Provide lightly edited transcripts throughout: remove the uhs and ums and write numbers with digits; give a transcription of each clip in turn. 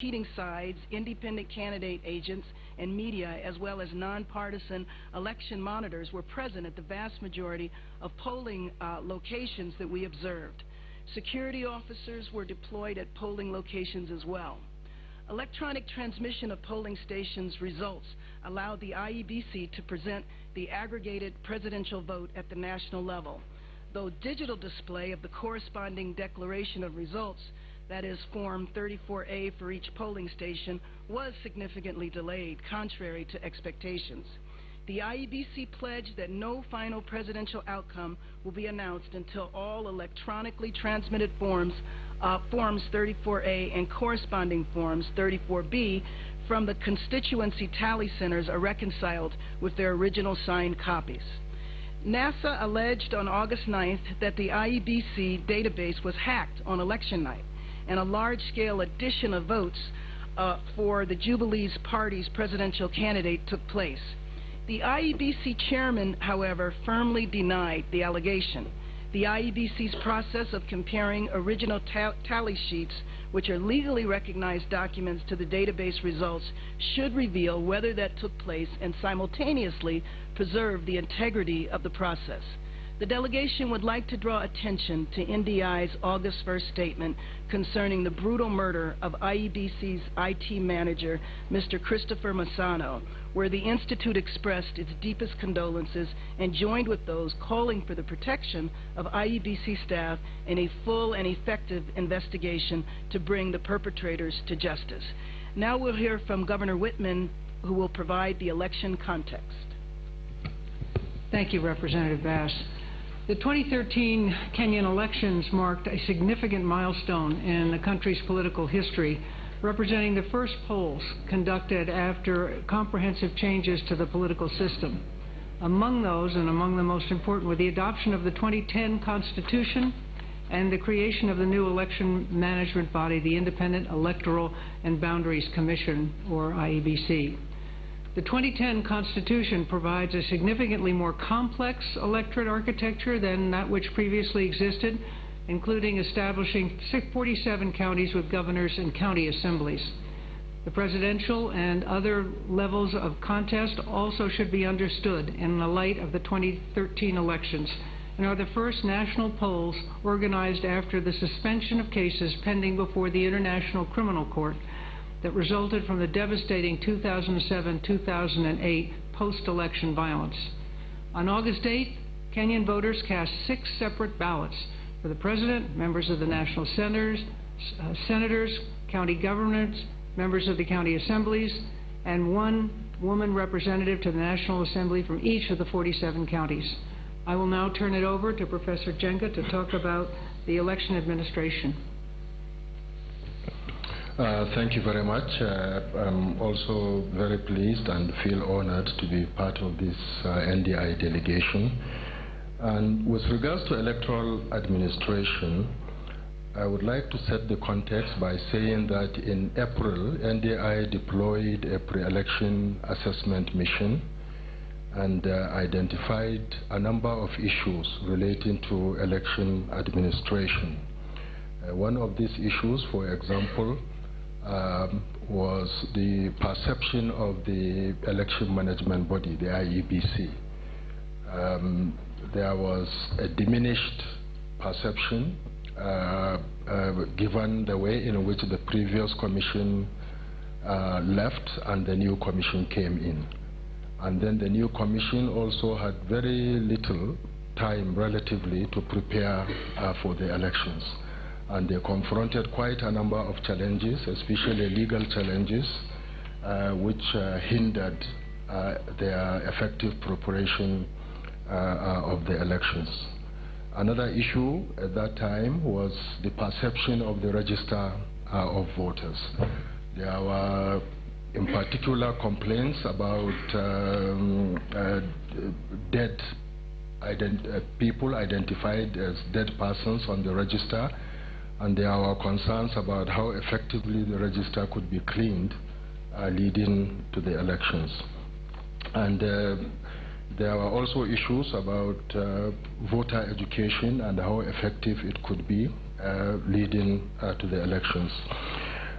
competing sides, independent candidate agents, and media, as well as nonpartisan election monitors, were present at the vast majority of polling locations that we observed. Security officers were deployed at polling locations as well. Electronic transmission of polling stations' results allowed the IEBC to present the aggregated presidential vote at the national level, though digital display of the corresponding declaration of results, that is Form 34A for each polling station, was significantly delayed, contrary to expectations. The IEBC pledged that no final presidential outcome will be announced until all electronically transmitted forms 34A and corresponding forms 34B from the constituency tally centers are reconciled with their original signed copies. NASA alleged on August 9th that the IEBC database was hacked on election night, and a large-scale addition of votes for the Jubilee's party's presidential candidate took place. The IEBC chairman, however, firmly denied the allegation. The IEBC's process of comparing original tally sheets, which are legally recognized documents, to the database results should reveal whether that took place and simultaneously preserve the integrity of the process. The delegation would like to draw attention to NDI's August 1st statement concerning the brutal murder of IEBC's IT manager, Mr. Christopher Massano, where the Institute expressed its deepest condolences and joined with those calling for the protection of IEBC staff in a full and effective investigation to bring the perpetrators to justice. Now we'll hear from Governor Whitman, who will provide the election context. Thank you, Representative Bass. The 2013 Kenyan elections marked a significant milestone in the country's political history, representing the first polls conducted after comprehensive changes to the political system. Among those, and among the most important, were the adoption of the 2010 Constitution and the creation of the new election management body, the Independent Electoral and Boundaries Commission, or IEBC. The 2010 Constitution provides a significantly more complex electorate architecture than that which previously existed, including establishing 47 counties with governors and county assemblies. The presidential and other levels of contest also should be understood in the light of the 2013 elections and are the first national polls organized after the suspension of cases pending before the International Criminal Court that resulted from the devastating 2007-2008 post-election violence. On August 8th, Kenyan voters cast 6 separate ballots for the president, members of the national senators, county governors, members of the county assemblies, and 1 woman representative to the National Assembly from each of the 47 counties. I will now turn it over to Professor Jenga to talk about the election administration. Thank you very much. I'm also very pleased and feel honored to be part of this NDI delegation. And with regards to electoral administration, I would like to set the context by saying that in April, NDI deployed a pre-election assessment mission and identified a number of issues relating to election administration. One of these issues, for example, was the perception of the election management body, the IEBC. There was a diminished perception given the way in which the previous commission left and the new commission came in. And then the new commission also had very little time relatively to prepare for the elections. And they confronted quite a number of challenges, especially legal challenges, which hindered their effective preparation of the elections. Another issue at that time was the perception of the register of voters. There were, in particular, complaints about people identified as dead persons on the register, and there were concerns about how effectively the register could be cleaned leading to the elections. And there were also issues about voter education and how effective it could be leading to the elections.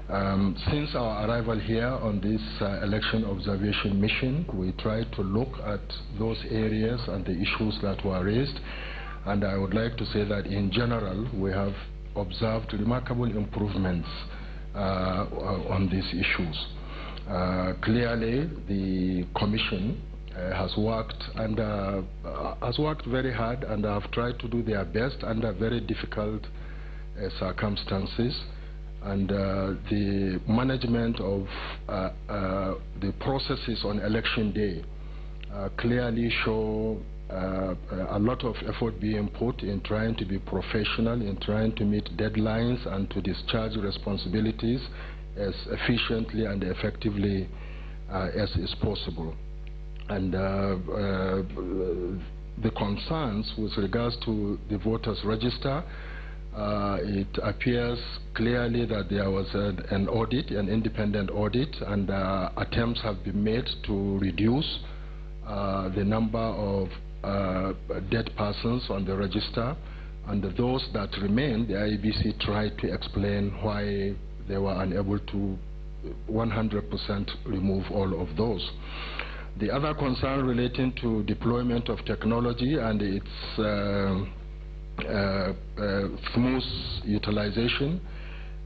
Since our arrival here on this election observation mission, we tried to look at those areas and the issues that were raised, and I would like to say that in general we have observed remarkable improvements on these issues. Clearly, the Commission has worked very hard and have tried to do their best under very difficult circumstances. And the management of the processes on election day clearly show a lot of effort being put in trying to be professional, in trying to meet deadlines and to discharge responsibilities as efficiently and effectively as is possible. And the concerns with regards to the voters' register, it appears clearly that there was an audit, an independent audit, and attempts have been made to reduce the number of dead persons on the register. And those that remain, the IEBC tried to explain why they were unable to 100% remove all of those. The other concern relating to deployment of technology and its smooth utilization.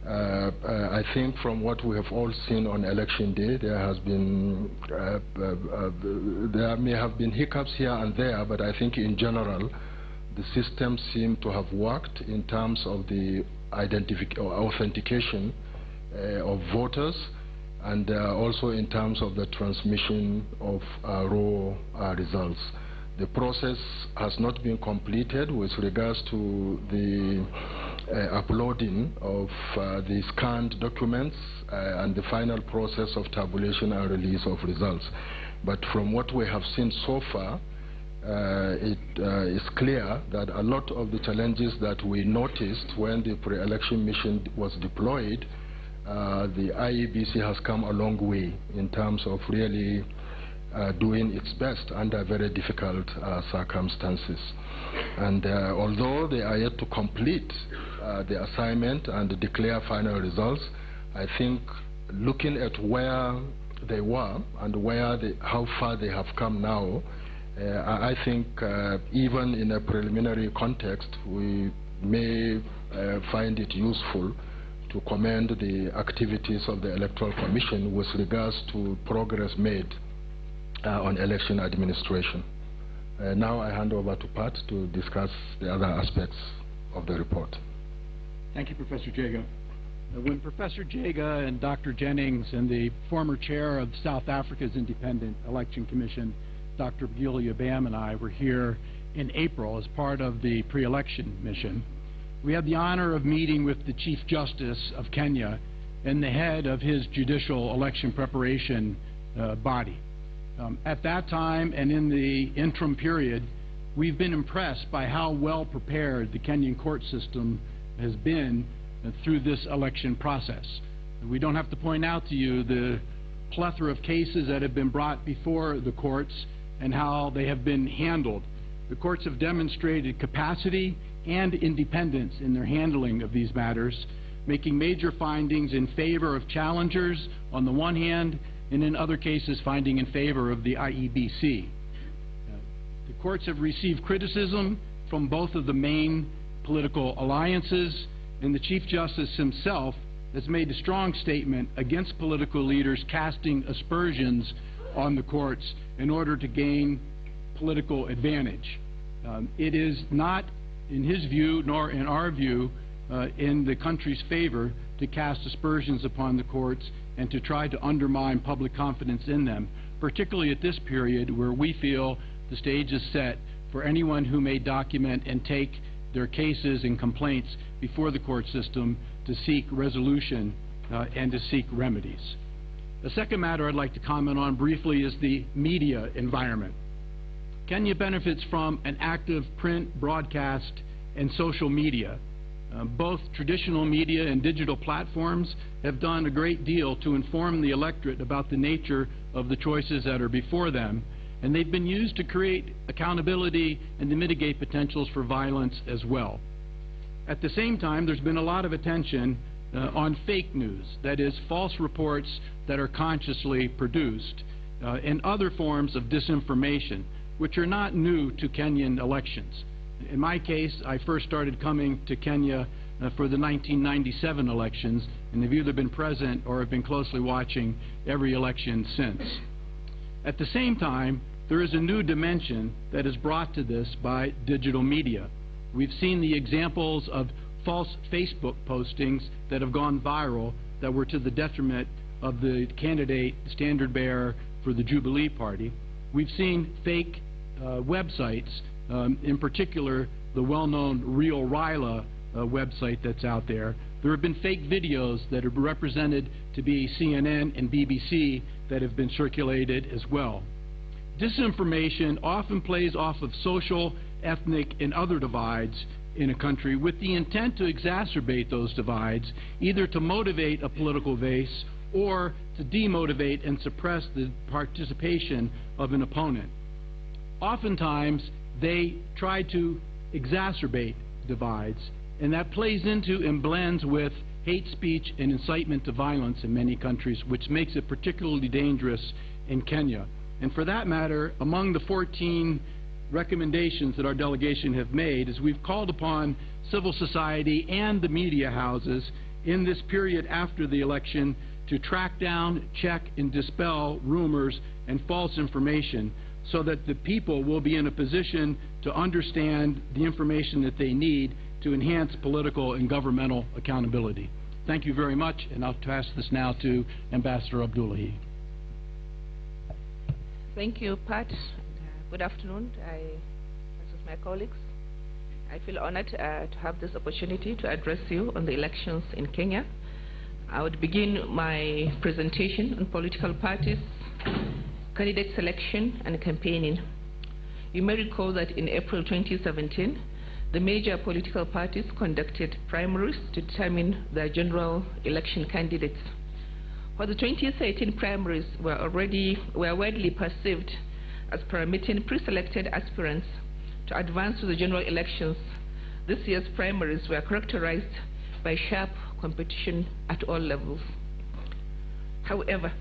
I think from what we have all seen on election day, there has been there may have been hiccups here and there, but I think in general the system seemed to have worked in terms of the authentication of voters, and also in terms of the transmission of raw results. The process has not been completed with regards to the uploading of the scanned documents and the final process of tabulation and release of results. But from what we have seen so far, it is clear that a lot of the challenges that we noticed when the pre-election mission was deployed, the IEBC has come a long way in terms of really doing its best under very difficult circumstances. And although they are yet to complete the assignment and declare final results, I think looking at where they were and how far they have come now, I think even in a preliminary context, we may find it useful to commend the activities of the Electoral Commission with regards to progress made on election administration. Now I hand over to Pat to discuss the other aspects of the report. Thank you, Professor Jega. When Professor Jega and Dr. Jennings and the former chair of South Africa's Independent Election Commission, Dr. Gilia Bam, and I were here in April as part of the pre-election mission, we had the honor of meeting with the Chief Justice of Kenya and the head of his judicial election preparation body. At that time and in the interim period, we've been impressed by how well prepared the Kenyan court system has been through this election process. We don't have to point out to you the plethora of cases that have been brought before the courts and how they have been handled. The courts have demonstrated capacity and independence in their handling of these matters, making major findings in favor of challengers on the one hand, and in other cases finding in favor of the IEBC. The courts have received criticism from both of the main political alliances, and the Chief Justice himself has made a strong statement against political leaders casting aspersions on the courts in order to gain political advantage. It is not, in his view, nor in our view, in the country's favor to cast aspersions upon the courts and to try to undermine public confidence in them, particularly at this period where we feel the stage is set for anyone who may document and take their cases and complaints before the court system to seek resolution and to seek remedies. The second matter I'd like to comment on briefly is the media environment. Kenya benefits from an active print, broadcast, and social media. Both traditional media and digital platforms have done a great deal to inform the electorate about the nature of the choices that are before them, and they've been used to create accountability and to mitigate potentials for violence as well. At the same time, there's been a lot of attention on fake news, that is, false reports that are consciously produced, and other forms of disinformation, which are not new to Kenyan elections. In my case, I first started coming to Kenya for the 1997 elections, and have either been present or have been closely watching every election since. At the same time, there is a new dimension that is brought to this by digital media. We've seen the examples of false Facebook postings that have gone viral that were to the detriment of the candidate, standard bearer for the Jubilee Party. We've seen fake websites, in particular the well-known Real Ryla website that's out there. There have been fake videos that are represented to be CNN and BBC that have been circulated as well. Disinformation often plays off of social, ethnic, and other divides in a country with the intent to exacerbate those divides, either to motivate a political base or to demotivate and suppress the participation of an opponent. Oftentimes, they try to exacerbate divides, and that plays into and blends with hate speech and incitement to violence in many countries, which makes it particularly dangerous in Kenya. And for that matter, among the 14 recommendations that our delegation have made is we've called upon civil society and the media houses in this period after the election to track down, check, and dispel rumors and false information so that the people will be in a position to understand the information that they need to enhance political and governmental accountability. Thank you very much, and I'll pass this now to Ambassador Abdullahi. Thank you, Pat. Good afternoon, as with my colleagues. I feel honored to have this opportunity to address you on the elections in Kenya. I would begin my presentation on political parties, candidate selection, and campaigning. You may recall that in April 2017, the major political parties conducted primaries to determine their general election candidates. While the 2013 primaries were widely perceived as permitting pre-selected aspirants to advance to the general elections, this year's primaries were characterized by sharp competition at all levels. However,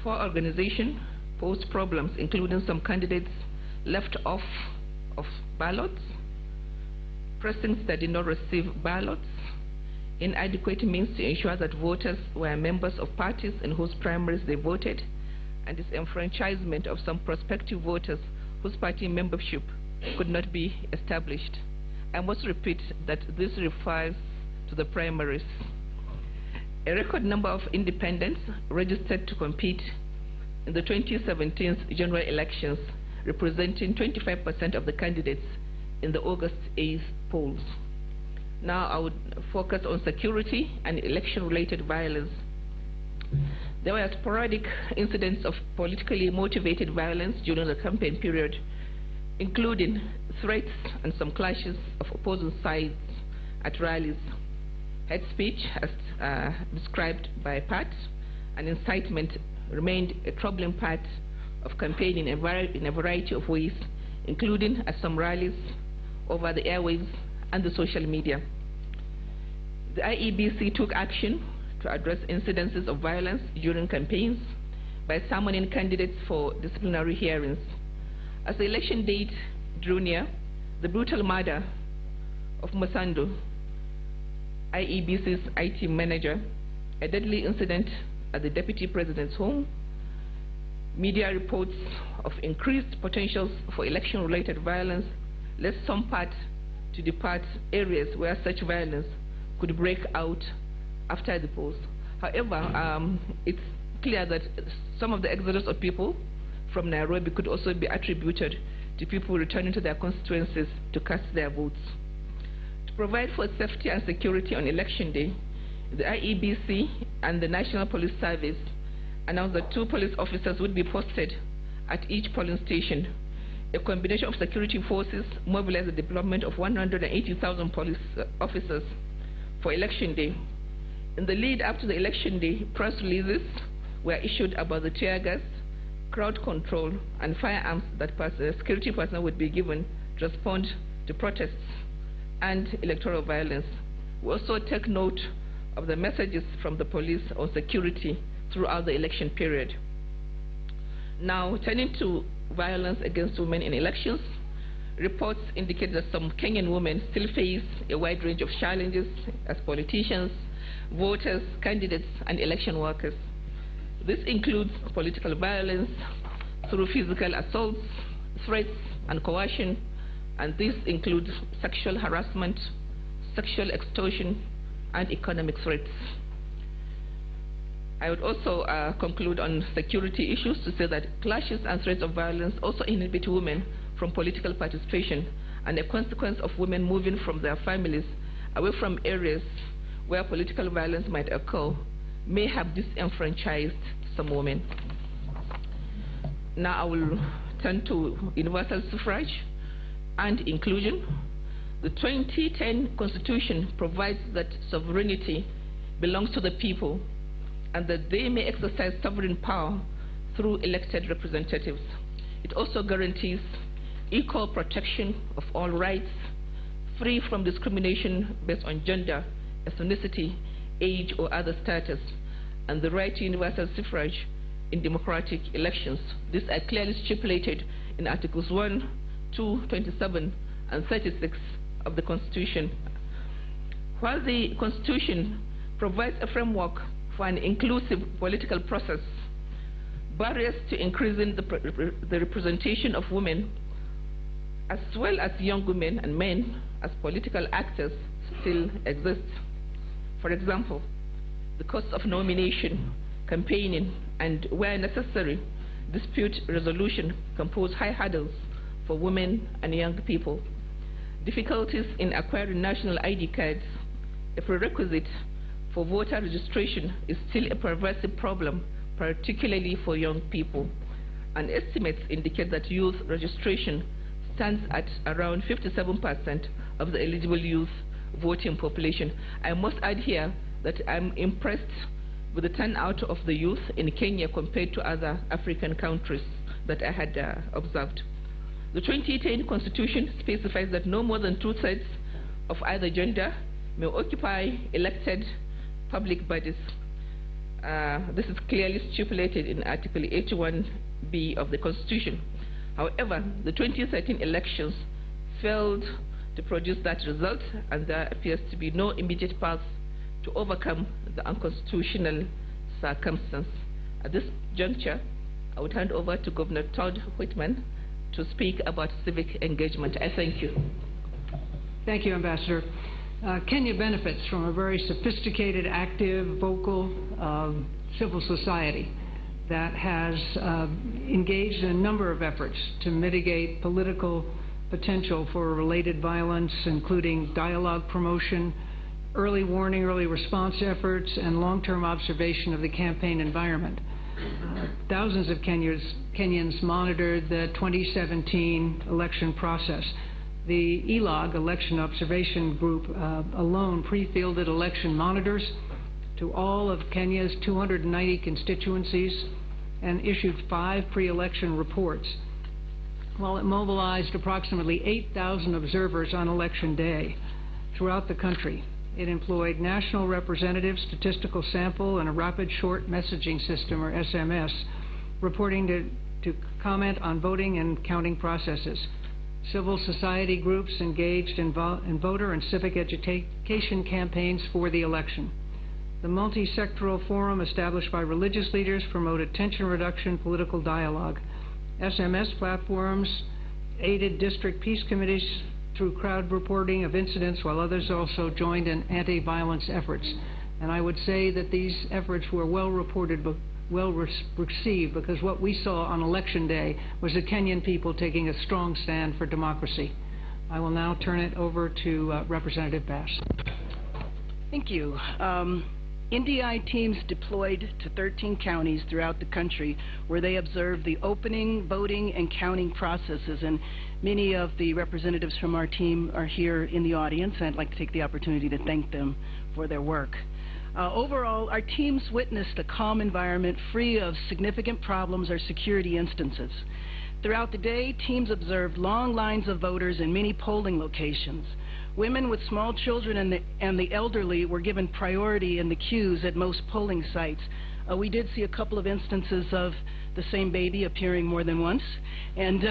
poor organization posed problems, including some candidates left off of ballots, precincts that did not receive ballots, inadequate means to ensure that voters were members of parties in whose primaries they voted, and disenfranchisement of some prospective voters whose party membership could not be established. I must repeat that this refers to the primaries. A record number of independents registered to compete in the 2017 general elections, representing 25% of the candidates in the August 8th polls. Now I would focus on security and election-related violence. There were sporadic incidents of politically motivated violence during the campaign period, including threats and some clashes of opposing sides at rallies. Hate speech, as described by Pat, and incitement remained a troubling part of campaigning in a variety of ways, including at some rallies, over the airwaves, and the social media. The IEBC took action to address incidences of violence during campaigns by summoning candidates for disciplinary hearings. As the election date drew near, the brutal murder of Masando, IEBC's IT manager, a deadly incident at the Deputy President's home, media reports of increased potentials for election-related violence led some parts to depart areas where such violence could break out after the polls. However, it's clear that some of the exodus of people from Nairobi could also be attributed to people returning to their constituencies to cast their votes. To provide for safety and security on election day, the IEBC and the National Police Service announced that 2 police officers would be posted at each polling station. A combination of security forces mobilized the deployment of 180,000 police officers for election day. In the lead up to the election day, press releases were issued about the tear gas, crowd control, and firearms that security personnel would be given to respond to protests and electoral violence. We also take note of the messages from the police on security throughout the election period. Now, turning to violence against women in elections, reports indicate that some Kenyan women still face a wide range of challenges as politicians, voters, candidates, and election workers. This includes political violence through physical assaults, threats, and coercion, and these include sexual harassment, sexual extortion, and economic threats. I would also conclude on security issues to say that clashes and threats of violence also inhibit women from political participation, and a consequence of women moving from their families away from areas where political violence might occur may have disenfranchised some women. Now I will turn to universal suffrage and inclusion. The 2010 Constitution provides that sovereignty belongs to the people and that they may exercise sovereign power through elected representatives. It also guarantees equal protection of all rights, free from discrimination based on gender, ethnicity, age, or other status, and the right to universal suffrage in democratic elections. These are clearly stipulated in Articles 1, 2, 27, and 36 of the Constitution. While the Constitution provides a framework for an inclusive political process, barriers to increasing the representation of women as well as young women and men as political actors still exist. For example, the cost of nomination, campaigning, and where necessary, dispute resolution can pose high hurdles for women and young people. Difficulties in acquiring national ID cards, a prerequisite for voter registration, is still a pervasive problem, particularly for young people. And estimates indicate that youth registration stands at around 57% of the eligible youth voting population. I must add here that I'm impressed with the turnout of the youth in Kenya compared to other African countries that I had observed. The 2010 Constitution specifies that no more than 2/3 of either gender may occupy elected public bodies. This is clearly stipulated in Article 81B of the Constitution. However, the 2013 elections failed to produce that result, and there appears to be no immediate path to overcome the unconstitutional circumstance. At this juncture, I would hand over to Governor Todd Whitman to speak about civic engagement. I thank you. Thank you, Ambassador. Kenya benefits from a very sophisticated, active, vocal civil society that has engaged in a number of efforts to mitigate political potential for related violence, including dialogue promotion, early warning, early response efforts, and long-term observation of the campaign environment. Thousands of Kenyans monitored the 2017 election process. The ELOG, Election Observation Group, alone pre-fielded election monitors to all of Kenya's 290 constituencies and issued 5 pre-election reports, while it mobilized approximately 8,000 observers on election day throughout the country. It employed national representatives, statistical sample, and a rapid short messaging system, or SMS, reporting to comment on voting and counting processes. Civil society groups engaged in voter and civic education campaigns for the election. The multi-sectoral forum established by religious leaders promoted tension reduction, political dialogue. SMS platforms aided district peace committees through crowd reporting of incidents, while others also joined in anti-violence efforts. And I would say that these efforts were well reported, but well received, because what we saw on election day was the Kenyan people taking a strong stand for democracy. I will now turn it over to Representative Bass. Thank you. NDI teams deployed to 13 counties throughout the country where they observed the opening, voting, and counting processes. And many of the representatives from our team are here in the audience, and I'd like to take the opportunity to thank them for their work. Overall, our teams witnessed a calm environment free of significant problems or security instances. Throughout the day, teams observed long lines of voters in many polling locations. Women with small children and the elderly were given priority in the queues at most polling sites. We did see a couple of instances of the same baby appearing more than once, and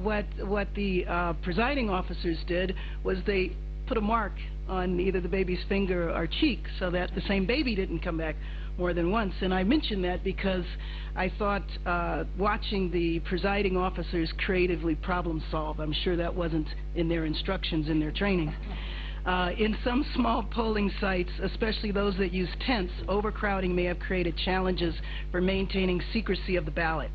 what the presiding officers did was they put a mark on either the baby's finger or cheek so that the same baby didn't come back more than once. And I mention that because I thought watching the presiding officers creatively problem solve, I'm sure that wasn't in their instructions in their training. In some small polling sites, especially those that use tents, overcrowding may have created challenges for maintaining secrecy of the ballot.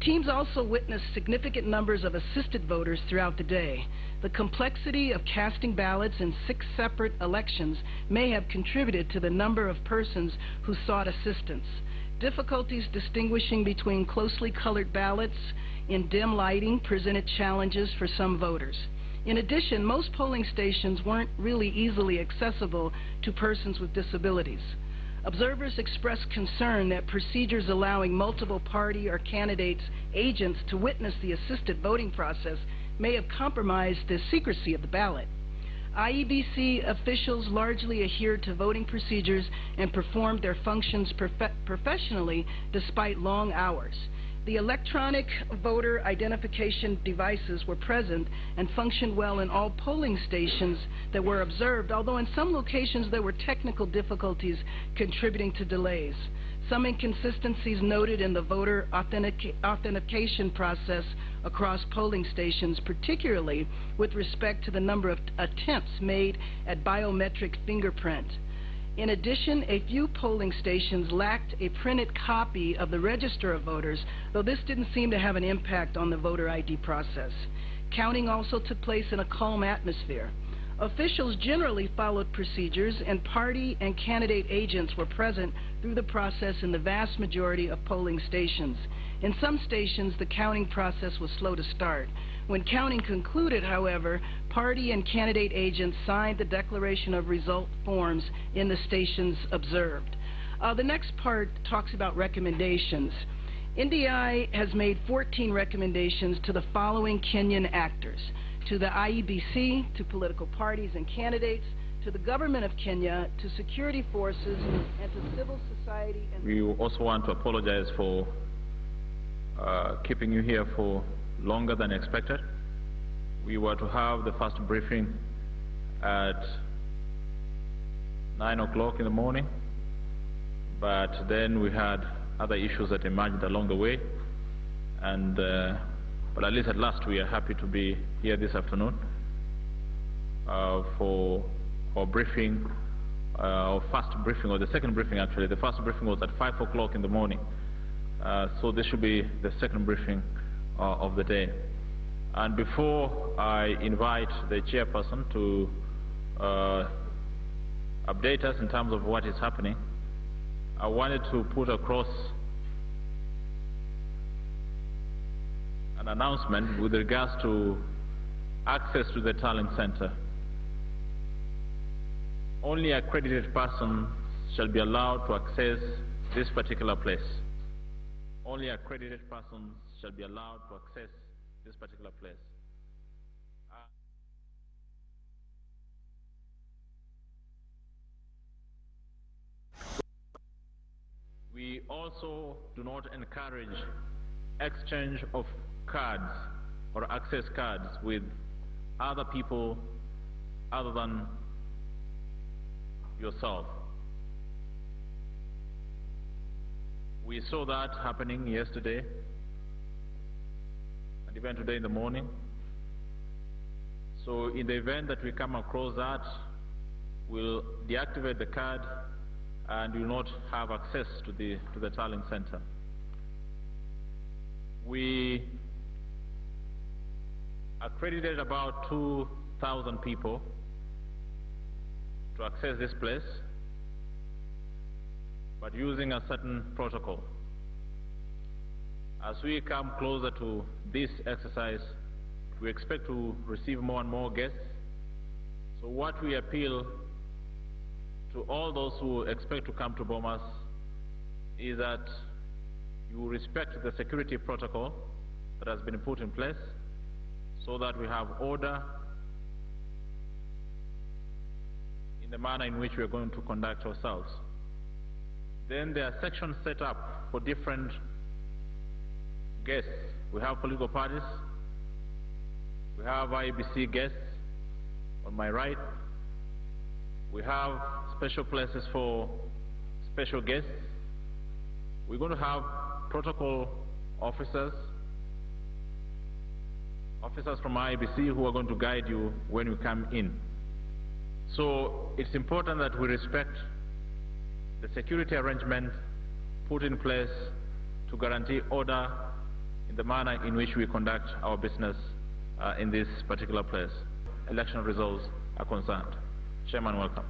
Teams also witnessed significant numbers of assisted voters throughout the day. The complexity of casting ballots in 6 separate elections may have contributed to the number of persons who sought assistance. Difficulties distinguishing between closely colored ballots in dim lighting presented challenges for some voters. In addition, most polling stations weren't really easily accessible to persons with disabilities. Observers expressed concern that procedures allowing multiple party or candidates' agents to witness the assisted voting process may have compromised the secrecy of the ballot. IEBC officials largely adhered to voting procedures and performed their functions professionally despite long hours. The electronic voter identification devices were present and functioned well in all polling stations that were observed, although in some locations there were technical difficulties contributing to delays. Some inconsistencies noted in the voter authentication process across polling stations, particularly with respect to the number of attempts made at biometric fingerprint. In addition, a few polling stations lacked a printed copy of the register of voters, though this didn't seem to have an impact on the voter ID process. Counting also took place in a calm atmosphere. Officials generally followed procedures, and party and candidate agents were present through the process in the vast majority of polling stations. In some stations, the counting process was slow to start. When counting concluded, however, party and candidate agents signed the declaration of result forms in the stations observed. The next part talks about recommendations. NDI has made 14 recommendations to the following Kenyan actors: to the IEBC, to political parties and candidates, to the government of Kenya, to security forces, and to civil society. And we also want to apologize for keeping you here for longer than expected. We were to have the first briefing at 9 o'clock in the morning, but then we had other issues that emerged along the way, and but at least at last we are happy to be here this afternoon for briefing, our first briefing, or the second briefing actually. The first briefing was at 5 o'clock in the morning, so this should be the second briefing of the day. And before I invite the chairperson to update us in terms of what is happening, I wanted to put across an announcement with regards to access to the talent center. Only accredited persons shall be allowed to access this particular place. Only accredited persons shall be allowed to access this particular place. We also do not encourage exchange of cards or access cards with other people other than yourself. We saw that happening yesterday and even today in the morning. So in the event that we come across that, we'll deactivate the card and will not have access to the tallying center. We accredited about 2,000 people to access this place, but using a certain protocol. As we come closer to this exercise, we expect to receive more and more guests. So what we appeal to all those who expect to come to Bomas is that you respect the security protocol that has been put in place so that we have order in the manner in which we are going to conduct ourselves. Then there are sections set up for different guests. We have political parties, we have IEBC guests on my right, we have special places for special guests. We're going to have protocol officers from IEBC who are going to guide you when you come in. So it's important that we respect the security arrangements put in place to guarantee order in the manner in which we conduct our business in this particular place. Election results are concerned. Chairman, welcome.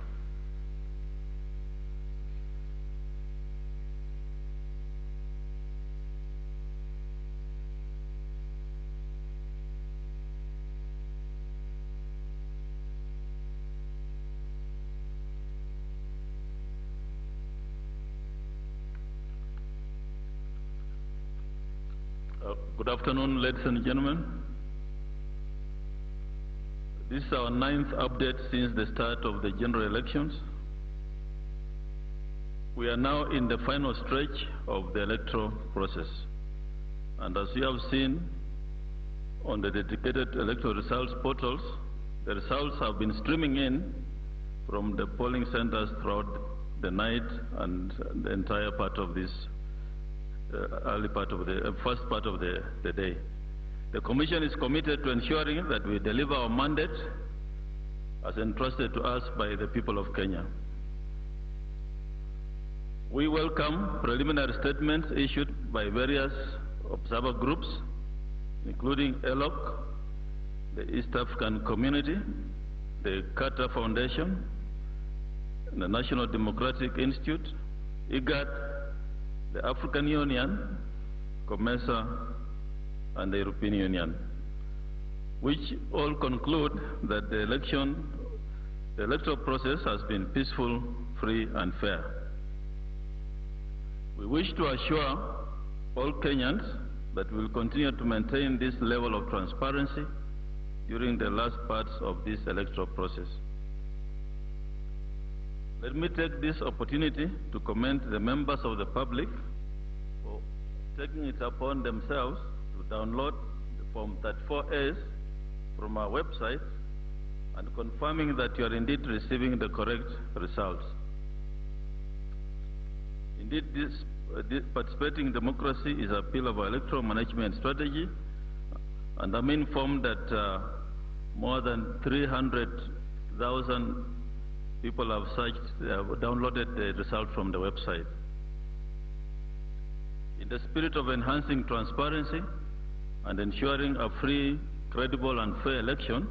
Good afternoon, ladies and gentlemen. This is our 9th update since the start of the general elections. We are now in the final stretch of the electoral process. And as you have seen on the dedicated electoral results portals, the results have been streaming in from the polling centers throughout the night and the entire part of this first part of the day. The Commission is committed to ensuring that we deliver our mandate as entrusted to us by the people of Kenya. We welcome preliminary statements issued by various observer groups, including ELOC, the East African Community, the Carter Foundation, the National Democratic Institute, IGAD, the African Union, COMESA, and the European Union, which all conclude that the electoral process has been peaceful, free, and fair. We wish to assure all Kenyans that we will continue to maintain this level of transparency during the last parts of this electoral process. Let me take this opportunity to commend the members of the public for taking it upon themselves to download the Form 34As from our website and confirming that you are indeed receiving the correct results. Indeed, this participating democracy is a pillar of our electoral management strategy, and I'm informed that more than 300,000 people have downloaded the result from the website. In the spirit of enhancing transparency and ensuring a free, credible, and fair election,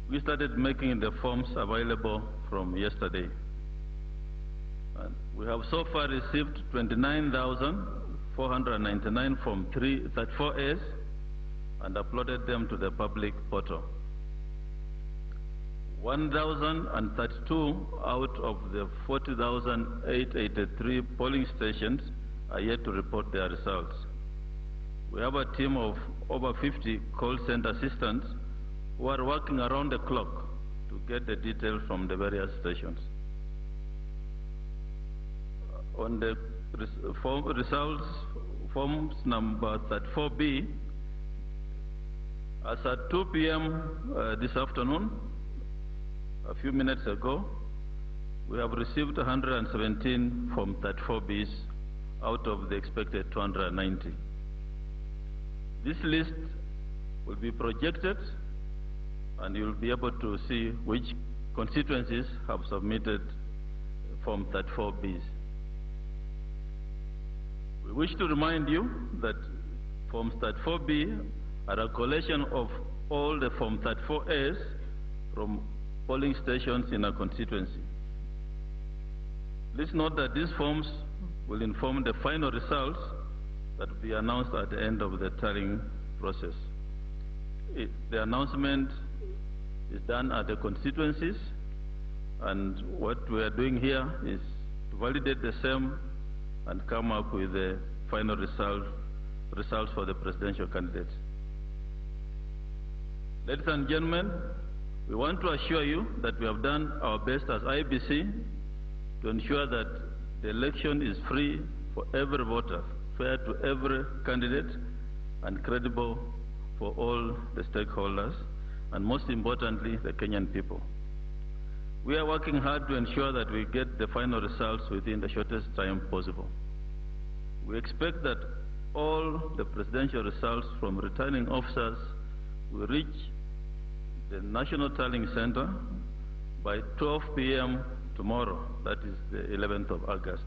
we started making the forms available from yesterday. And we have so far received 29,499 Form 34As and uploaded them to the public portal. 1,032 out of the 40,883 polling stations are yet to report their results. We have a team of over 50 call center assistants who are working around the clock to get the details from the various stations. On the results, forms number 34B, as at 2 p.m. This afternoon, a few minutes ago, we have received 117 Form 34Bs out of the expected 290. This list will be projected and you will be able to see which constituencies have submitted Form 34Bs. We wish to remind you that Forms 34B are a collation of all the Form 34As from polling stations in a constituency. Please note that these forms will inform the final results that will be announced at the end of the tallying process. The announcement is done at the constituencies, and what we are doing here is to validate the same and come up with the final results for the presidential candidates. Ladies and gentlemen, We want to assure you that we have done our best as IEBC to ensure that the election is free for every voter, fair to every candidate, and credible for all the stakeholders, and most importantly, the Kenyan people. We are working hard to ensure that we get the final results within the shortest time possible. We expect that all the presidential results from returning officers will reach the National Tallying Center by 12 p.m. tomorrow, that is the 11th of August.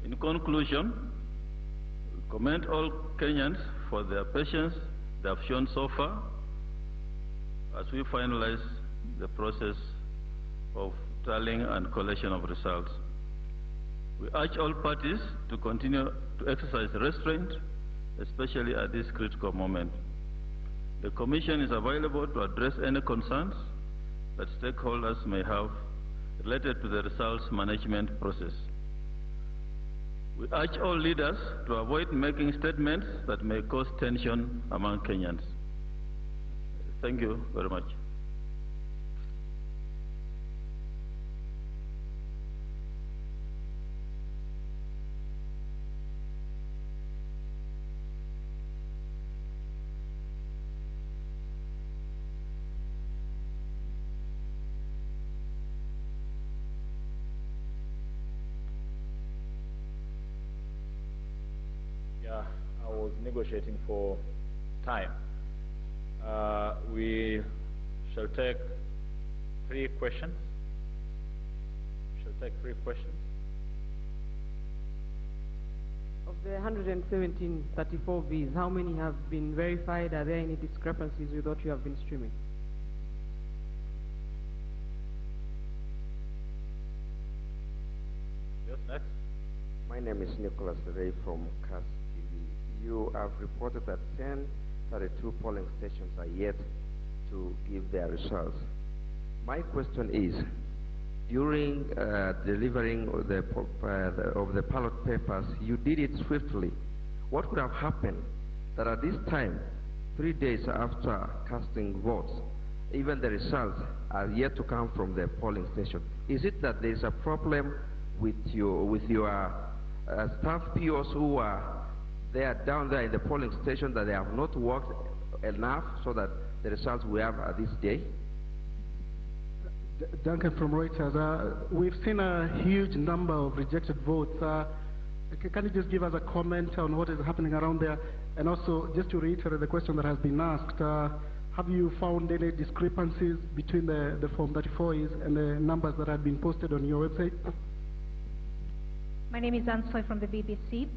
In conclusion, we commend all Kenyans for their patience they have shown so far as we finalize the process of tallying and collection of results. We urge all parties to continue to exercise restraint, especially at this critical moment. The Commission is available to address any concerns that stakeholders may have related to the results management process. We urge all leaders to avoid making statements that may cause tension among Kenyans. Thank you very much. I was negotiating for time. We shall take 3 questions. Of the 134 Vs, how many have been verified? Are there any discrepancies with what you have been streaming? Yes, next. My name is Nicholas Ray from CAS TV. You have reported that 1032 polling stations are yet to give their results. My question is, during delivering of the ballot papers, you did it swiftly. What could have happened that at this time, 3 days after casting votes, even the results are yet to come from the polling station? Is it that there is a problem with your staff POs who are down there in the polling station, that they have not worked enough so that the results we have at this day? Duncan from Reuters. We've seen a huge number of rejected votes. Can you just give us a comment on what is happening around there? And also, just to reiterate the question that has been asked, have you found any discrepancies between the Form 34s and the numbers that have been posted on your website? My name is Anne Soy from the BBC.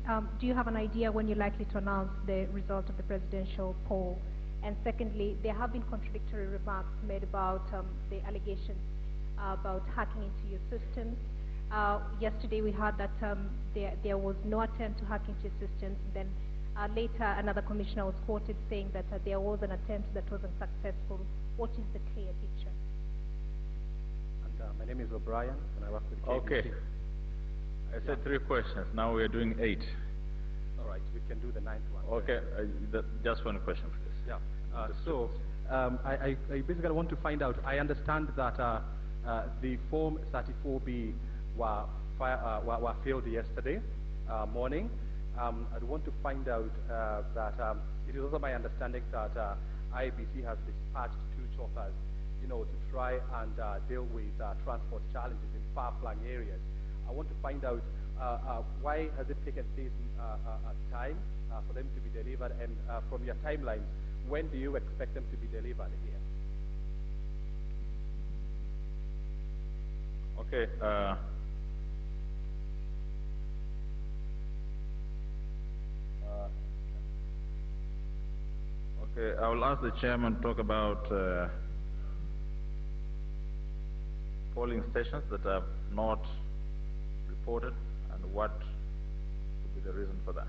Do you have an idea when you're likely to announce the result of the presidential poll? And secondly, there have been contradictory remarks made about the allegations about hacking into your systems. Yesterday we heard that there was no attempt to hack into your systems. Then later another commissioner was quoted saying that there was an attempt that wasn't successful. What is the clear picture? And my name is O'Brien, and I work with KBC. Okay. I said 3 questions. Now we are doing 8. All right, we can do the 9th one. Okay, just 1 question, please. Yeah. I basically want to find out. I understand that the Form 34B were filled yesterday morning. I want to find out that it is also my understanding that IEBC has dispatched 2 choppers, to try and deal with transport challenges in far-flung areas. I want to find out why has it taken this time for them to be delivered, and from your timelines, when do you expect them to be delivered here? Okay. Okay, I will ask the chairman to talk about polling stations that are not reported and what would be the reason for that.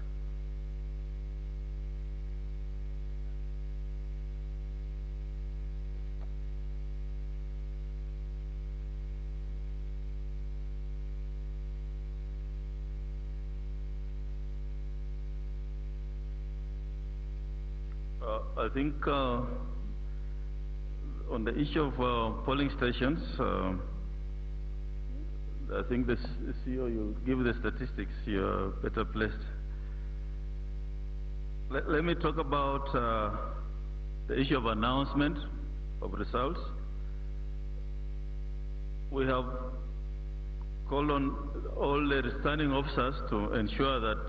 I think On the issue of polling stations, I think the CEO, you'll give the statistics, you're better placed. Let me talk about the issue of announcement of results. We have called on all the returning officers to ensure that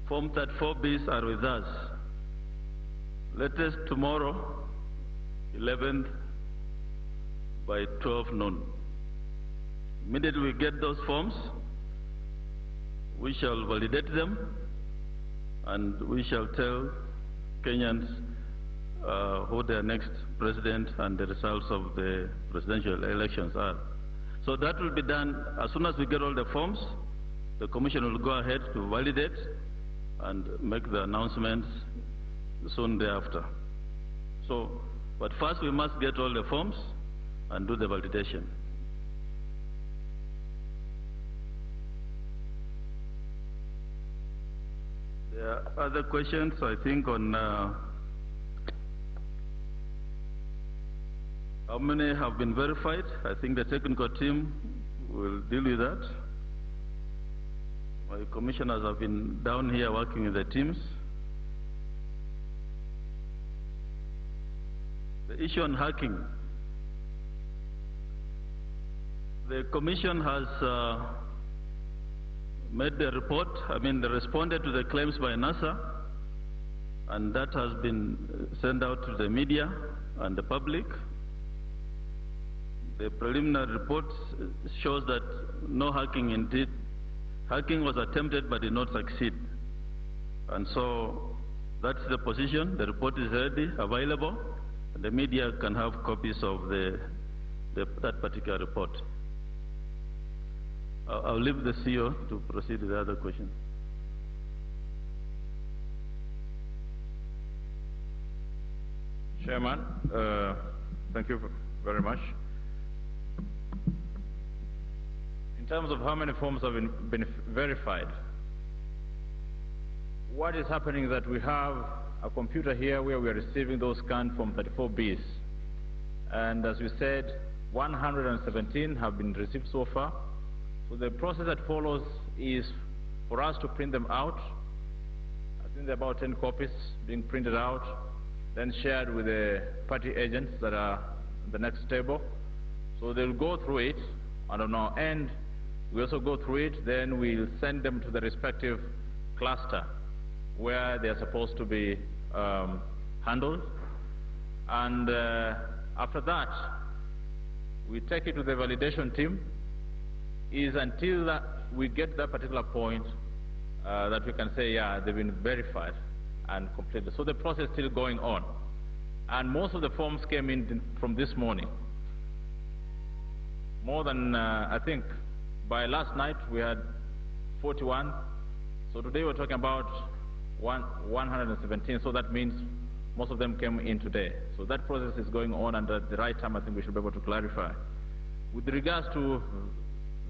Form 34Bs are with us. Latest tomorrow, 11th, by 12 noon. Immediately we get those forms, we shall validate them, and we shall tell Kenyans who their next president and the results of the presidential elections are. So that will be done as soon as we get all the forms. The commission will go ahead to validate and make the announcements soon thereafter. So, but first we must get all the forms and do the validation. There are other questions, I think, on how many have been verified. I think the technical team will deal with that. My commissioners have been down here working with the teams. The issue on hacking. The commission has made the report, they responded to the claims by NASA, and that has been sent out to the media and the public. The preliminary report shows that no hacking indeed. Hacking was attempted but did not succeed. And so that's the position. The report is ready, available. And the media can have copies of that particular report. I'll leave the CEO to proceed with the other question. Chairman, thank you very much. In terms of how many forms have been verified, what is happening is that we have a computer here where we are receiving those scanned Form 34Bs. And as we said, 117 have been received so far. So the process that follows is for us to print them out. I think there are about 10 copies being printed out, then shared with the party agents that are in the next table. So they'll go through it, and on our end, we also go through it, then we'll send them to the respective cluster where they're supposed to be handled. And after that, we take it to the validation team. Is until we get that particular point that we can say, yeah, they've been verified and completed. So the process is still going on. And most of the forms came in from this morning. More than, I think, by last night we had 41. So today we're talking about 117. So that means most of them came in today. So that process is going on, and at the right time I think we should be able to clarify. With regards to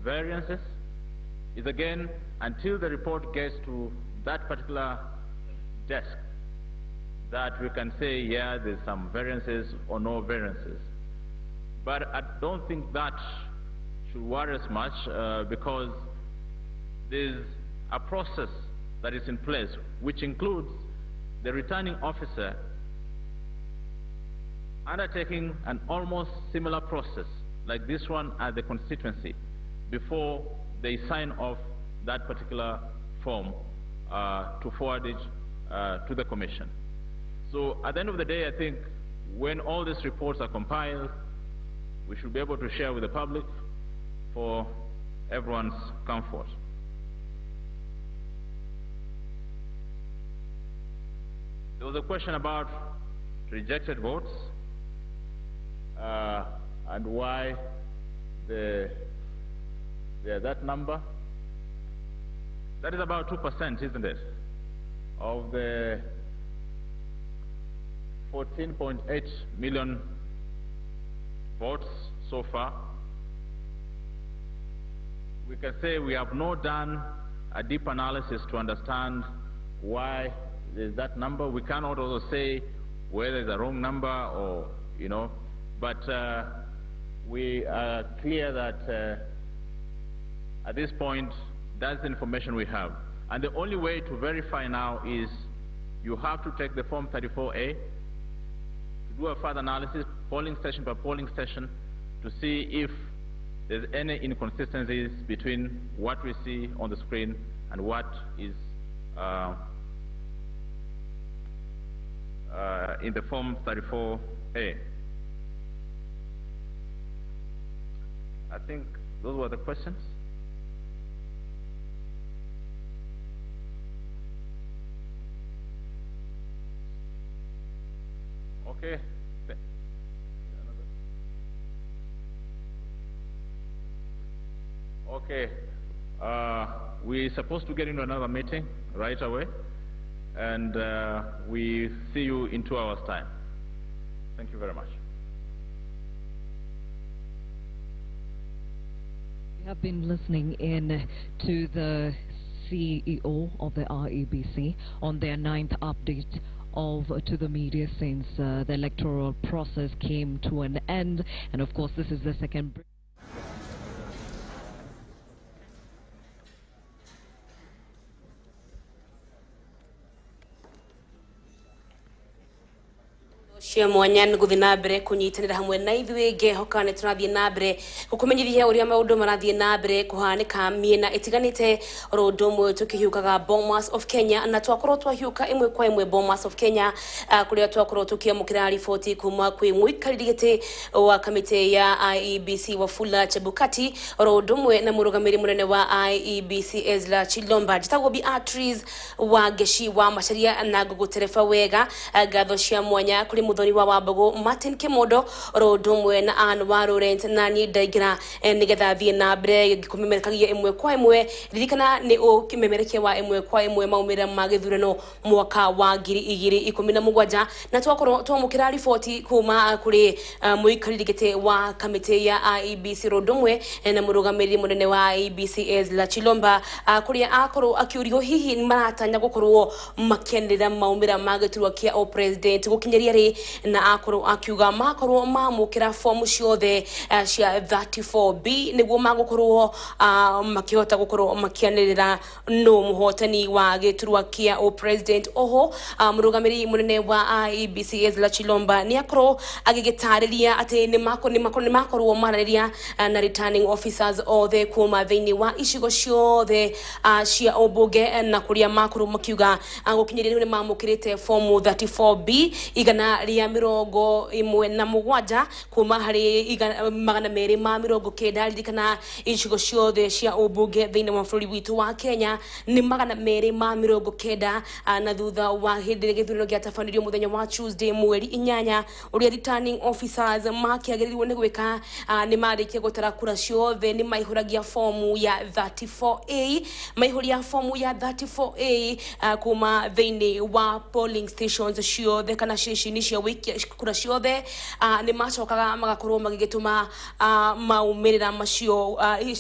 variances, is again until the report gets to that particular desk that we can say, yeah, there's some variances or no variances. But I don't think that should worry us much because there's a process that is in place which includes the returning officer undertaking an almost similar process like this one at the constituency before they sign off that particular form to forward it to the commission. So at the end of the day, I think when all these reports are compiled, we should be able to share with the public for everyone's comfort. There was a question about rejected votes and why that number. That is about 2%, isn't it, of the 14.8 million votes so far. We can say we have not done a deep analysis to understand why there's that number. We cannot also say whether it's a wrong number or, but we are clear that at this point, that's the information we have. And the only way to verify now is you have to take the Form 34A, to do a further analysis, polling station by polling station, to see if there's any inconsistencies between what we see on the screen and what is in the Form 34A. I think those were the questions. Okay. Okay. We're supposed to get into another meeting right away, and we see you in 2 hours' time. Thank you very much. We have been listening in to the CEO of the REBC on their 9th update to the media since the electoral process came to an end, and of course this is the second cia mwanya nĩ gũthiĩ na mbere kũnyitanĩra hamwe na ithuĩ ngehoka nĩ tũrathiĩ na mbere gũkũmenyithia ũrĩa maũndũ marathiĩ na mbere kũhanĩka mĩena ĩtiganĩte oro ũndũ ũmwe tũkĩhiũkaga Bomas of Kenya na twakorwo twahiũka ĩmwe kwa ĩmwe Bomas of Kenya kũrĩa twakorwo tũkĩamũkĩra riboti kuma kwĩ mũikarĩri gĩtĩ wa kamĩtĩ ya IEBC Wafula Chebukati oro ũndũ ũmwe na mũrũgamĩrĩri mũnene wa IEBC Ezra Chilomba njĩtagwo Beatrice wa Geshi wa Macharia na gũgũtereba wega ngatho cia mwanya kũrĩ mũthoni wa Wambugu Martin Kimodo oro ũndũ ũmwe na Anne wa Laurent na niĩ Ndaingĩra nĩgetha thiĩ na mbere kũmemerekagia ĩmwe kwa ĩmwe ririkana nĩ ũkĩmemerekia wa ĩmwe kwa ĩmwe maumĩrĩra ma gĩthurano mwaka wa 2017 na twakorwo twamũkĩra riboti kuma kũrĩ mũikarĩri gĩtĩ wa kamĩtĩ ya IEBC oro ũndũ ũmwe na mũrũgamĩrĩri mũnene wa IEBC Ezra Chilomba kũrĩa akorwo akĩũrio hihi maratanya gũkorwo makĩanĩrĩra maumĩrĩra ma gĩturwa kĩa president gũkinyĩria rĩ na akorwo akiuga makorwo mamũkĩra fomu ciothe cia 34B nĩguo magũkorwo makĩhota gũkorwo makĩanĩrĩra no mũhotani wa gĩturwa kĩa president oho mũrũgamĩrĩri mũnene wa IEBC Ezra Chilomba nĩ akorwo agĩgĩtarĩria atĩ nĩ makorwo maranĩria na returning officers othe kuma thĩinĩ wa icigo ciothe cia ũmbunge na kũrĩa makorwo makiuga gũkinyĩria nĩ mamũkĩrĩte fomu 34B igana rĩa 17 kuma harĩ 290 ririkana icigo ciothe cia ũmbunge thĩinĩ wa bũrũri witũ wa Kenya nĩ 290 na thutha wa hĩndĩ gĩthurano gĩatabanirio mũthenya wa Tuesday mweri 8 ũrĩa returning officers makĩagĩrĩirwo nĩ gwĩka nĩ marĩkia gũtara kura ciothe nĩ maihũragia fomu ya 34A maihũria fomu ya 34A kuma thĩinĩ wa polling stations ciothe kana ceceni cia wikia kura ciothe nĩ macokaga magakorwo magĩgĩtũma maumĩrĩra macio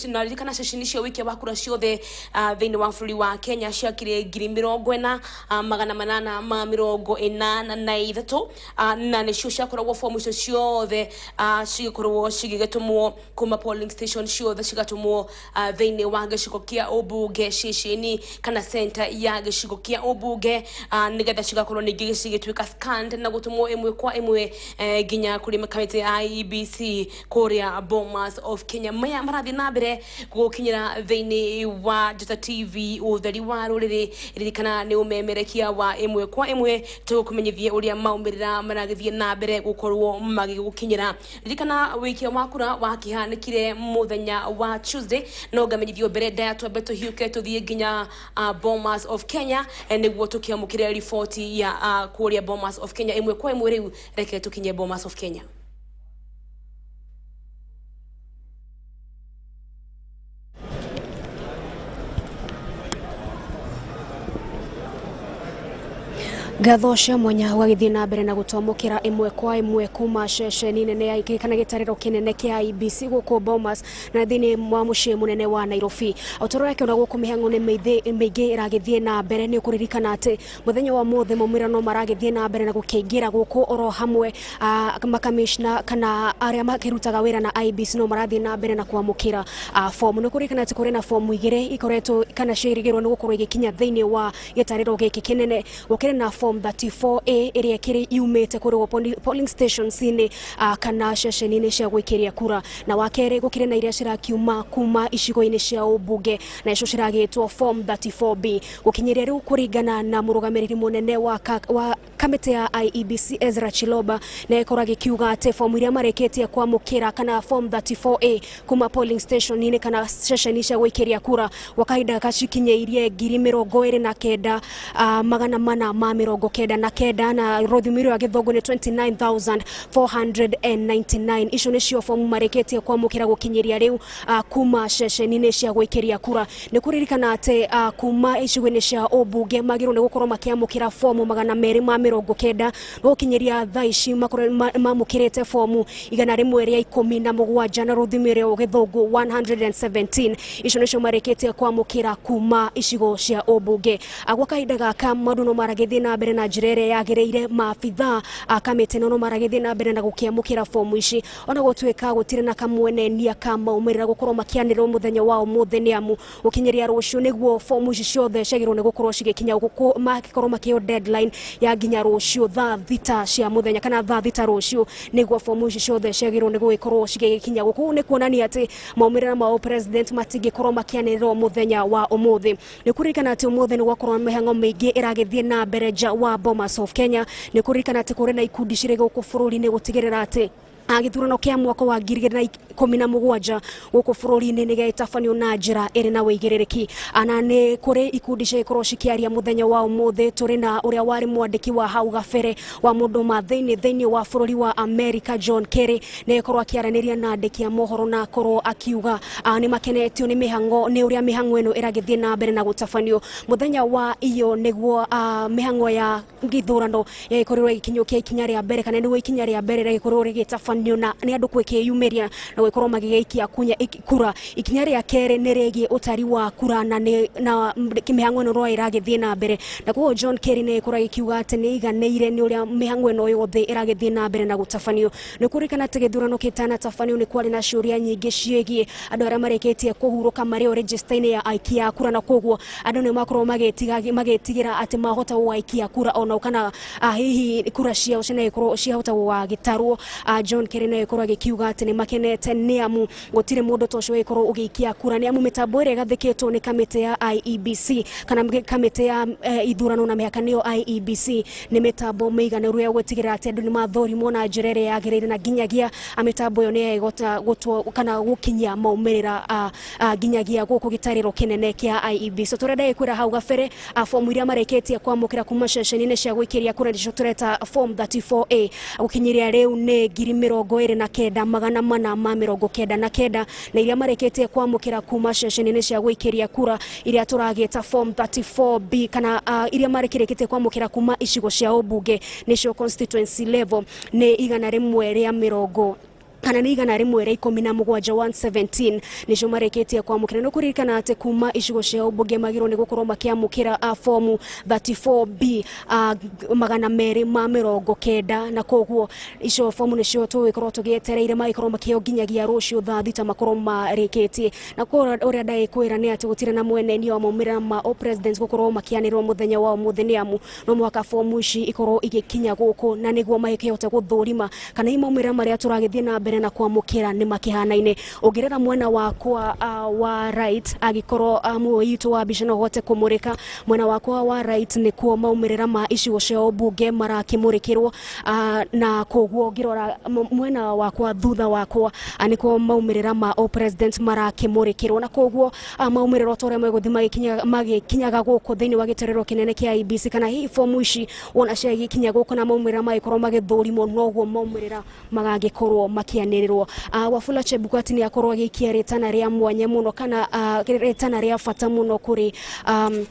na ririkana ceceni cia wikia wa kura ciothe thĩinĩ wa bũrũri wa Kenya ciakire 40,883 na nĩcio ciakoragwo fomu icio ciothe cikorwo cigĩgĩtũmwo kuma polling station ciothe cigatũmwo thĩinĩ wa gĩcigo kĩa ũmbunge ceceni kana center ya gĩcigo kĩa ũmbunge nĩgetha cigakorwo ningĩ cigĩtuĩka scanned na gũtũmwo ĩmwe kwa ĩmwe nginya kũrĩ kamĩtĩ ya IEBC kũrĩa Bomas of Kenya maya marathiĩ na mbere gũkinyĩra thĩinĩ wa Njata TV ũtheri wa rũrĩrĩ ririkana nĩ ũmemerekia wa ĩmwe kwa ĩmwe tũkũmenyithia ũrĩa maumĩrĩra maragĩthiĩ na mbere gũkorwo magĩgũkinyĩra ririkana wĩikia wa kura wakĩhanĩkire mũthenya wa Tuesday no ngamenyithio mbere ndaya twambe tũhiũke tũthiĩ nginya Bomas of Kenya nĩguo tũkĩamũkĩre riboti ya kũrĩa Bomas of Kenya ĩmwe kwa ĩmwe rĩu reke tũkinye Bomas of Kenya. Ngatho cia mwanya wagithii na mbere na gutomokera imwe kwa imwe kuma ceceni nene ya kana gitariro kinene kia IEBC guku Bomas na thini mwa mucii munene wa Nairobi. Utoro yake ona guku mihango ni meigi iragithii na mbere ni kuririkana ati muthenya wa mothe maumira maragithii na mbere na gukingira guku oro hamwe makamishna kana aria makirutaga wira na IEBC no marathii na mbere na kwamukira form ni kuririkana ati kuri na form igire ikoretwo kana ciirigirwo ni gukorwo igikinya thini wa gitariro giki kinene gukire na form 34A iria kiri yumite kuri polling stations ini kana ceceni-ini cia gwikiria kura na wakere gukire na iria cirakiuma kuma icigo-ini cia ubunge na icio ciragitwo form 34B gukinyiria riu kuringana na murugamiriri munene wa kamiti ya IEBC Ezra Chiloba na ikoragi kiuga ati form iria mareketie kwamukira kana form 34A kuma polling station ini kana ceceni cia gwikiria kura wakaida gacikinyeirie 29,000 magana mana ma 99 na rothimiro ya githongo ni 29,499 icio nicio fomu mareketie kwamukira gukinyiria riu kuma ceceni-ini cia gwikiria kura ni kuririkana ati kuma icigo-ini cia ubunge magirwo ni gukorwo makiamukira fomu 290 no kinyiria thaa ici mamukirite fomu 117 na rothimiro ya githongo 117 icio nicio mareketie kwamukira kuma icigo cia ubunge agwa kahinda gaka mandu no maragithi na mbere na jirere yagireire maabitha akamite no maragithi na mbere na gukiamukira fomu ici ona gutweka gutire na kamwenenia kama umirira gukorwo makianirwo muthenya wa umuthe ni amu ukinyiria rucio niguo fomu ici ciothe ciagirwo ni gukorwo cigikinya guku makikorwo makio deadline ya ginya rucio thaa thita cia muthenya kana thaa thita rucio niguo fomu ici ciothe ciagirwo ni gukorwo cigikinya guku ni kuonania ati maumirira ma president matigikorwo makianirwo muthenya wa umuthe ni kuririkana ati umuthe ni gwakorwo mihango mingi iragithie na mbere wa Bomas of Kenya ni kuririkana ati kuri na ikundi cire guku bururi-ini gutigirira ati githurano kia mwaka wa 2017 guku bururi-ini ni gaitafanio na njira iri na wigiririki ana ni kuri ikundi cia ikorwo cikiaria muthenya wa umuthe turi na uria wari mwandiki wa hau gabere wa mundu ma thiini wa bururi wa America John Kerry ni ikorwo akiaraniria na andiki a mohoro na korwo akiuga ni makenetio ni mihango ni uria mihango eno iragithie na mbere na gutafanio muthenya wa iyo niguo mihango ya githurano ya ikorwo ikinyukia ikinya ria mbere kana ni ikinya ria mbere ria ikorwo rigitafanio na ni andu kwikiyumiria na gukorwo magigikia kura ikinya ria kere ni regi utari wa kura na mihango eno rwa iragithie na mbere na kwa John Kerry ni ikorwo ikiuga ati ni iganeire ni uria mihango eno yothe iragithie na mbere na gutafanio ni kurikana ati githurano kitana tafanio ni kwari na ciuria nyingi ciegie andu aria mareketie kuhuruka mario register-ini ya aikia kura na koguo andu ni makorwo magetigira ati mahota waikia kura ona kana hihi kura ciao cina ciahota wagitarwo John Kerry na ikorwo agikiuga ati ni makenete ni amu gutire mundu tocio ikorwo ugiikia kura ni amu mitambo ire gathikitwo ni kamite ya IEBC kana kamite ya ithurano na mihakanio IEBC ni mitambo meiganirwo ya gutigira ati andu ni mathorimo na njirere yagirire na ginyagia mitambo yo ni igota gutwo kana gukinyia maumirira ginyagia guku gitariro kinene kia IEBC turenda ikwira hau gabere fomu iria mareketie kwamukira kuma ceceni-ini cia gwikiria kura ndicio tureta form 34A gukinyiria riu ni 29,499 na iria mareketie kwamukira kuma ceceni-ini cia gwikiria kura iria turagita form 34B kana iria mareketie kwamukira kuma icigo cia ubunge nicio constituency level ni 117 kana ni 117 nicio mareketie kwamukira no kuririkana ati kuma icigo cia ubunge magirwo ni gukorwo makiamukira fomu 34B 290 na koguo icio fomu nicio twikorwo tugietereire maikorwo makionginyagia rucio thaa thita makorwo mareketie na kwa uria ndaikwira ni ati gutire na mweneni wa maumira ma president gukorwo makianirwo muthenya wa umuthe ni amu no mwaka fomu ici ikorwo igikinya guku na niguo mahikihota guthurima kana imaumira maria turagithie na mbere na kwamukira ni makihanaine ugirera mwena wakwa wa right agikorwo muoyitu wa bishano hote kumurika mwena wakwa wa right ni kuo maumirira ma icigo cia ubunge marakimurikirwo na koguo ngirora mwena wakwa thutha wakwa aniko maumirira ma president marakimurikirwo na koguo maumirira tore meguthi magikinyaga guku thiini wa giterero kinene kia IEBC kana hi fomu ici wona cia gikinya guku na maumirira maikorwo magithurimo noguo maumirira magagikorwo maki makianirirwo. Wafula Chebukati ni akorwo agikia ritana ria mwanya muno kana ritana ria fata muno kuri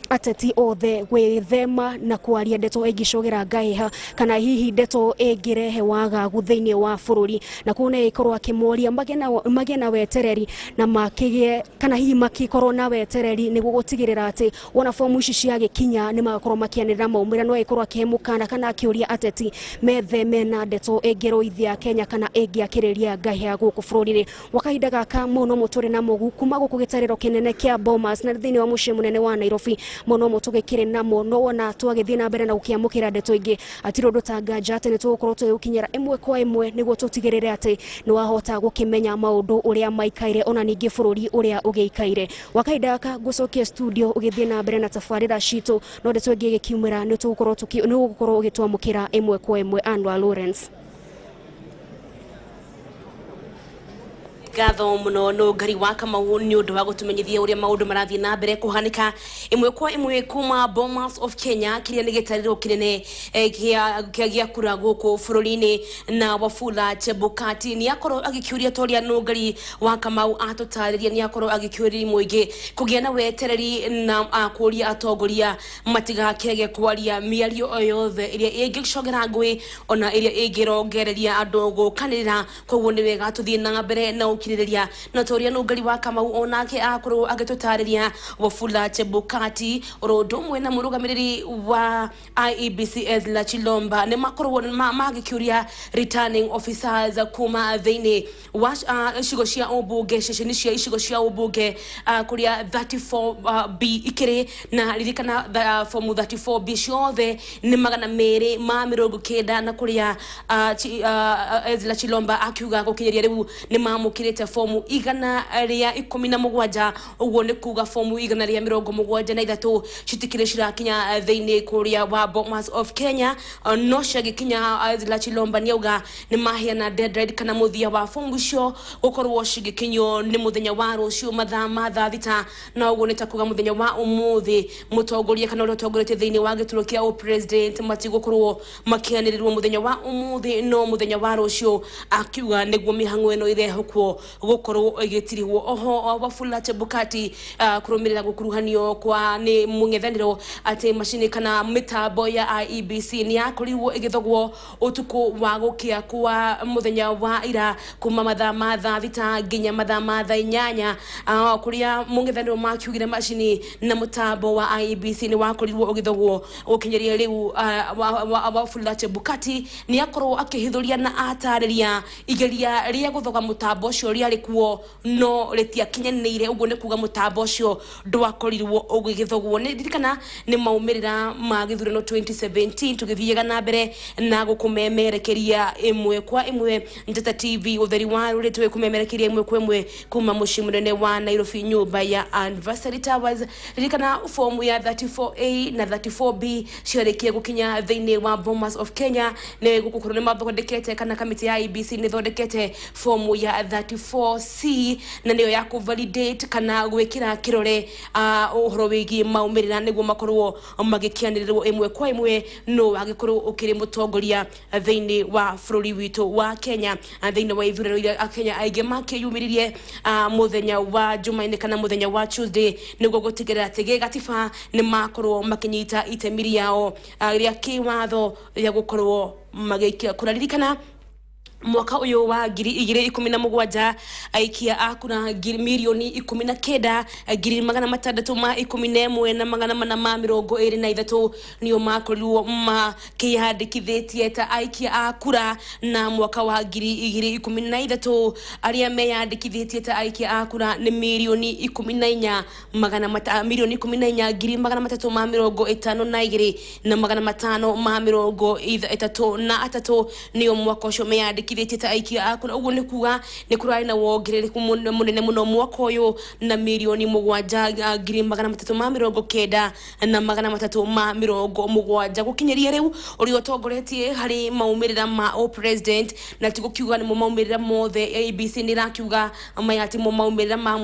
ateti othe gwithema na kwaria ndeto ingicogera ngaiha kana hihi ndeto ingirehe wagagu thiini wa bururi, na kuona ikorwo akimoria magena wetereri na makigie kana hihi makikorwo na wetereri niguo gutigirira ati wona fomu ici cia gikinya ni magakorwo makianirira maumira no ikorwo akihemukana kana akiuria ateti metheme na ndeto ingiroithia Kenya kana ingiakiriria ngaiha guku bururi-ri. Wakahinda gaka muno muturi na mugu kuma guku gitariro kinene kia Bomas na thiini wa mucii munene wa Nairobi muno mutugikire namo no wona twagithie na mbere na gukiamukira ndeto ingi atiro ndutanganja ati ni tugukorwo tugikinyira imwe kwa imwe niguo tutigirire ati ni wahota gukimenya maundu uria maikaire ona ningi bururi uria ugiikaire. Wakahinda gaka gucokia studio ugithie na mbere na tafarira citu no ndeto ingi gikiumira ni tugukorwo ugitwamukira imwe kwa imwe. Andwa Lawrence. Gatho muno no ngari wa Kamau ni undu wa gutumenyithia uria maundu marathie na mbere kuhanika imwe kwa imwe kuma Bomas of Kenya kiria ni gitariro kinene gia kura guku bururi-ini, na Wafula Chebukati ni akorwo agikiuria toria no ngari wa Kamau atutariria ni akorwo agikiuria muingi kugia na wetereri na akuria atongoria matigakege kwaria miario oyothe iria ingicogera ngui ona iria ingirongereria andu gukanirira, koguo ni wega tuthie na mbere na na toria no ngari wa Kamau onake akorwo agitutariria Wafula Chebukati rodo mwe na murugamiriri wa IEBC Ezra Chilomba ni makorwo magikiuria returning officers kuma thiini wa icigo cia ubunge ceceni cia icigo cia ubunge kuria 34B ikiri na ririkana form 34B ciothe ni 290 na kuria Ezra Chilomba akiuga gukinyeria riu ni mamukire fomu igana ria 17 uguo ni kuga fomu igana ria 73 citikire cirakinya thiini kuria wa Bomas of Kenya no ciagikinya Ezra Chilomba ni auga ni mahiana deadline kana muthia wa fomu icio gukorwo cigikinyo ni muthenya wa rucio mathaa thita, na uguo ni takuga muthenya wa umuthi mutongoria kana utongoretie thiini wa gituro kia o president matigukorwo makianirirwo muthenya wa umuthi no muthenya wa rucio akiuga niguo mihango eno irehokwo gukorwo igitirirwo. Oho Wafula Chebukati kurumirira gukuruhanio kwa ni mungethaniro ati machine kana mitambo ya IEBC ni yakorirwo igithogwo utuku wa gukia kwa muthenya wa ira kuma mathaa thita nginya mathaa 8 kuria mungethaniro makiugire machine na mutambo wa IEBC ni wakorirwo ugithogwo ukinyeria riu Wafula Chebukati ni akorwo akihithuria na atariria igeria ria guthoga mutambo cio riari kuo no retia kinyanire uguo ni kuga mutambo cio ndwakorirwo ugigithogwo. Ni dirikana ni maumirira ma githurano 2017 tugithiega na mbere na gukumemerekeria imwe kwa imwe Njata TV utheri wa ruri twe kumemerekeria imwe kwa imwe kuma mucii munene wa Nairobi nyumba ya Anniversary Towers. Dirikana fomu ya 34A na 34B ciarekia gukinya thiini wa Bomas of Kenya ni gukukorwo ni mathondekete kana kamiti ya IEBC ni thondekete fomu ya 34C na niyo ya kuvalidate kana gwikira kirore uhoro wigi maumirira niguo makorwo magikianirirwo imwe kwa imwe no agikorwo ukiri mutongoria thiini wa bururi witu wa Kenya thiini wa ithurano iria Kenya aige makiyumiririe muthenya wa Jumaine kana muthenya wa Tuesday niguo gutigirira ati gatiba ni makorwo makinyita itemi riao ria kiwatho ria gukorwo magikia kuraririkana mwaka uyu wa 2017 aikia akuna milioni 19 611 niyo makorirwo makiyandikithitie ta aikia akura, na mwaka wa 2013 aria meyandikithitie ta aikia akura ni milioni 14 milioni 14,352 na 533 niyo mwaka ucio meyandikithitie ta aikia akura. Uguo ni kuga ni kurari na wongerereku munene muno mwaka uyu na milioni 7,359 na 370 gukinyeria riu uri otongoretie hari maumirira ma o president na tigukiuga ni maumirira mothe. ABC ni rakiuga mayati maumirira ma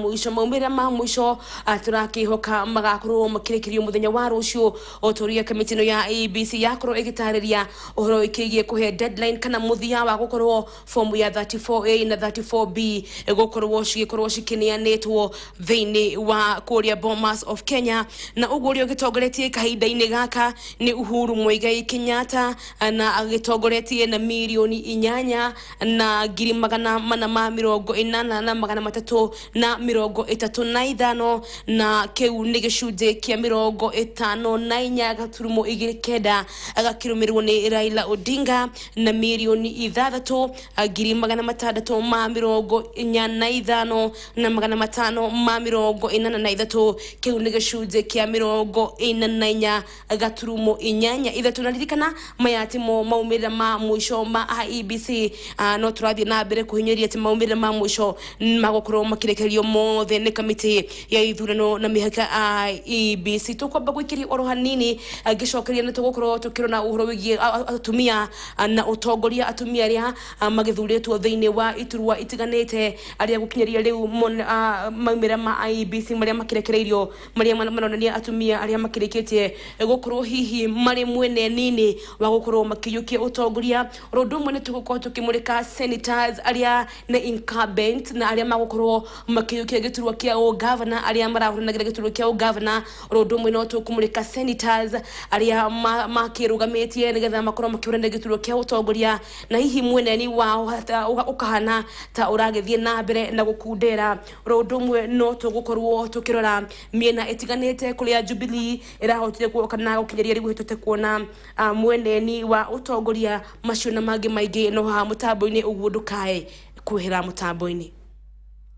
mwisho turakihoka magakorwo makirekerio muthenya wa rucio otoria kamiti no ya ABC yakorwo igitariria uhoro ikigie kuhe deadline kana muthia wa gukorwo ho fomu ya 34A na 34B gukorwo cikineanitwo thiini wa kuria Bomas of Kenya na uguo rio gitongoretie kahinda-ini gaka ni Uhuru Muigai Kenyatta na agitongoretie na milioni 8 na ngiri magana mana ma 80 na magana 335 na kiu ni gicunje kia 54 gaturumo 29 agakirumirwo ni Raila Odinga na milioni 6 ngiri magana 645 na magana 543 kiu ni gicunje kia 44 gaturumo 8 tunaririkana mayati mo maumira ma mwisho ma IEBC no turathie na mbere kuhinyeria ati maumira ma mwisho magokorwo makirekerio mothe ni kamiti ya ithurano na mihaka IEBC tukwamba gwikiria oro hanini gicokeria ni tugukorwo tukirona uhoro wigie atumia na utongoria atumia aria magithuritwo thiini wa iturwa itiganite aria gukinyeria riu maumira ma IEBC maria makirekereirio maria manonania atumia aria makirikitie gukorwo hihi mari mwene nini wa gukorwo makiyukia utongoria rondu mwene tugukorwo tukimurika senators aria na incumbent na aria magukorwo makiyukia giturwa kia governor aria marahuranagira giturwa kia governor rondu mwene no tukumurika senators aria makirugametie nigetha makorwo makihurana giturwa kia utongoria na hihi mwene ni wao hata ukahana ta uragithie na mbere na gukundera rondu mwe no tugukorwo tukirora miena itiganite kuria Jubilee irahotire kuokana gukinyeria rigu hitote kuona mwene wa utongoria macio na mangi maingi no ha mutambo-ini uguo ndukae kuhira mutambo-ini.